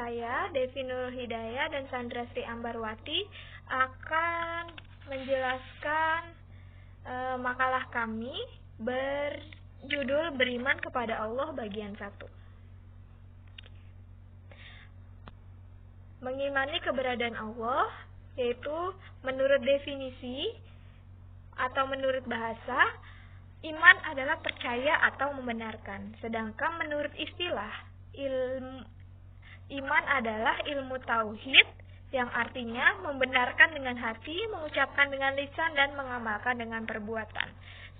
saya, Devi Nurul Hidayah dan Sandra Sri Ambarwati akan menjelaskan makalah kami berjudul Beriman kepada Allah bagian 1. Mengimani keberadaan Allah, yaitu menurut definisi atau menurut bahasa, iman adalah percaya atau membenarkan. Sedangkan menurut istilah, iman adalah ilmu tauhid yang artinya membenarkan dengan hati, mengucapkan dengan lisan, dan mengamalkan dengan perbuatan.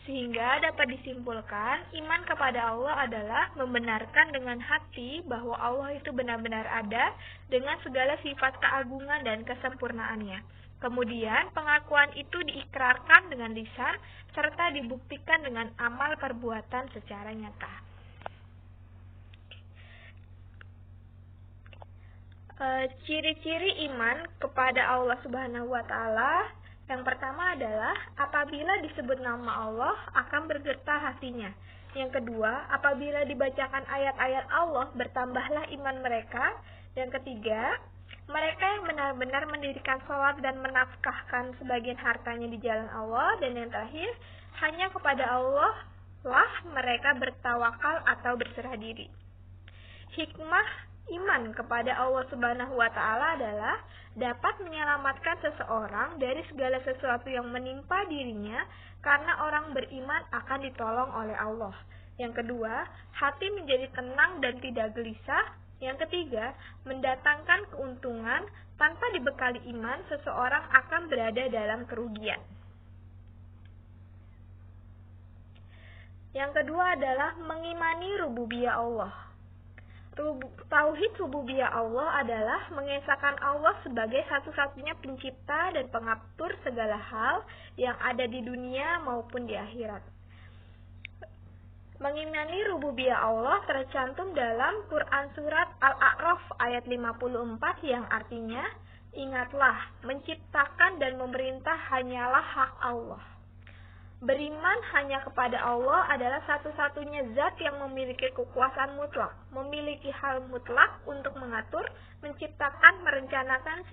Sehingga dapat disimpulkan, iman kepada Allah adalah membenarkan dengan hati bahwa Allah itu benar-benar ada dengan segala sifat keagungan dan kesempurnaannya. Kemudian pengakuan itu diikrarkan dengan lisan serta dibuktikan dengan amal perbuatan secara nyata. Ciri-ciri iman kepada Allah Subhanahu wa Ta'ala, yang pertama adalah apabila disebut nama Allah akan bergetar hatinya. Yang kedua, apabila dibacakan ayat-ayat Allah bertambahlah iman mereka. Yang ketiga, mereka yang benar-benar mendirikan sholat dan menafkahkan sebagian hartanya di jalan Allah. Dan yang terakhir, hanya kepada Allah lah mereka bertawakal atau berserah diri. Hikmah iman kepada Allah Subhanahu wa Ta'ala adalah dapat menyelamatkan seseorang dari segala sesuatu yang menimpa dirinya, karena orang beriman akan ditolong oleh Allah. Yang kedua, hati menjadi tenang dan tidak gelisah. Yang ketiga, mendatangkan keuntungan. Tanpa dibekali iman, seseorang akan berada dalam kerugian. Yang kedua adalah mengimani rububiyah Allah. Tauhid rububiyah Allah adalah mengesahkan Allah sebagai satu-satunya pencipta dan pengatur segala hal yang ada di dunia maupun di akhirat. Mengimani rububiyah Allah tercantum dalam Quran Surat Al-A'raf ayat 54 yang artinya, ingatlah, menciptakan dan memerintah hanyalah hak Allah. Beriman hanya kepada Allah adalah satu-satunya zat yang memiliki kekuasaan mutlak, memiliki hal mutlak untuk mengatur, menciptakan, merencanakan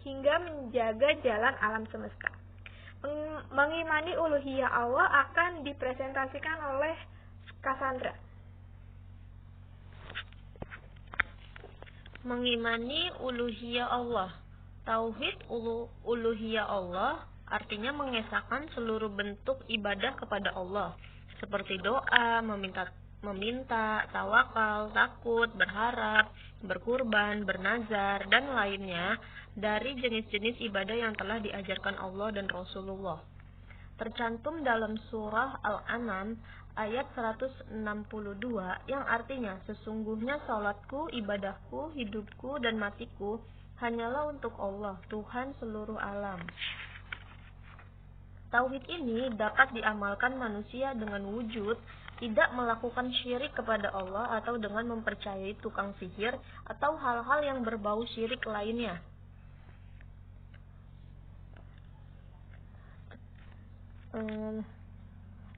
hingga menjaga jalan alam semesta. Mengimani uluhiyah Allah akan dipresentasikan oleh Cassandra. Mengimani uluhiyah Allah. Tauhid uluhiyah Allah artinya mengesahkan seluruh bentuk ibadah kepada Allah, seperti doa, meminta, tawakal, takut, berharap, berkurban, bernazar, dan lainnya dari jenis-jenis ibadah yang telah diajarkan Allah dan Rasulullah. Tercantum dalam surah Al-An'am ayat 162 yang artinya, sesungguhnya salatku, ibadahku, hidupku, dan matiku hanyalah untuk Allah, Tuhan seluruh alam. Tauhid ini dapat diamalkan manusia dengan wujud tidak melakukan syirik kepada Allah atau dengan mempercayai tukang sihir atau hal-hal yang berbau syirik lainnya.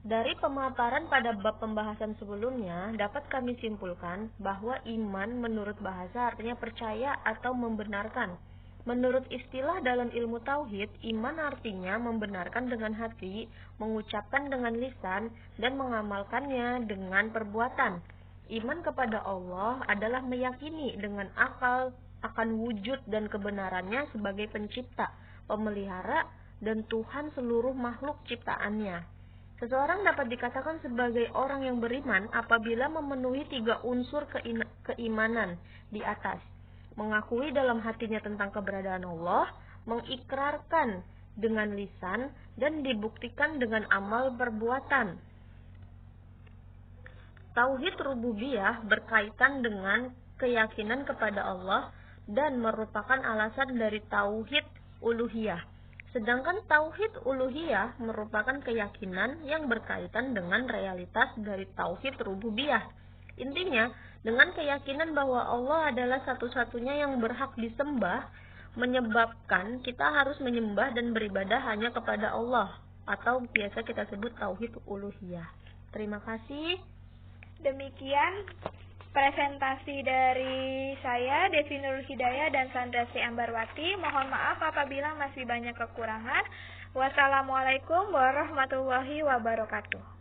Dari pemaparan pada bab pembahasan sebelumnya, dapat kami simpulkan bahwa iman menurut bahasa artinya percaya atau membenarkan. Menurut istilah dalam ilmu tauhid, iman artinya membenarkan dengan hati, mengucapkan dengan lisan, dan mengamalkannya dengan perbuatan. Iman kepada Allah adalah meyakini dengan akal akan wujud dan kebenarannya sebagai pencipta, pemelihara, dan Tuhan seluruh makhluk ciptaannya. Seseorang dapat dikatakan sebagai orang yang beriman apabila memenuhi 3 unsur keimanan di atas. Mengakui dalam hatinya tentang keberadaan Allah, mengikrarkan dengan lisan, dan dibuktikan dengan amal perbuatan. Tauhid rububiyah berkaitan dengan keyakinan kepada Allah dan merupakan alasan dari tauhid uluhiyah. Sedangkan tauhid uluhiyah merupakan keyakinan yang berkaitan dengan realitas dari tauhid rububiyah. Intinya, dengan keyakinan bahwa Allah adalah satu-satunya yang berhak disembah, menyebabkan kita harus menyembah dan beribadah hanya kepada Allah, atau biasa kita sebut tauhid uluhiyah. Terima kasih. Demikian presentasi dari saya, Devi Nurul Hidayah dan Sandra C. Ambarwati. Mohon maaf apabila masih banyak kekurangan. Wassalamualaikum warahmatullahi wabarakatuh.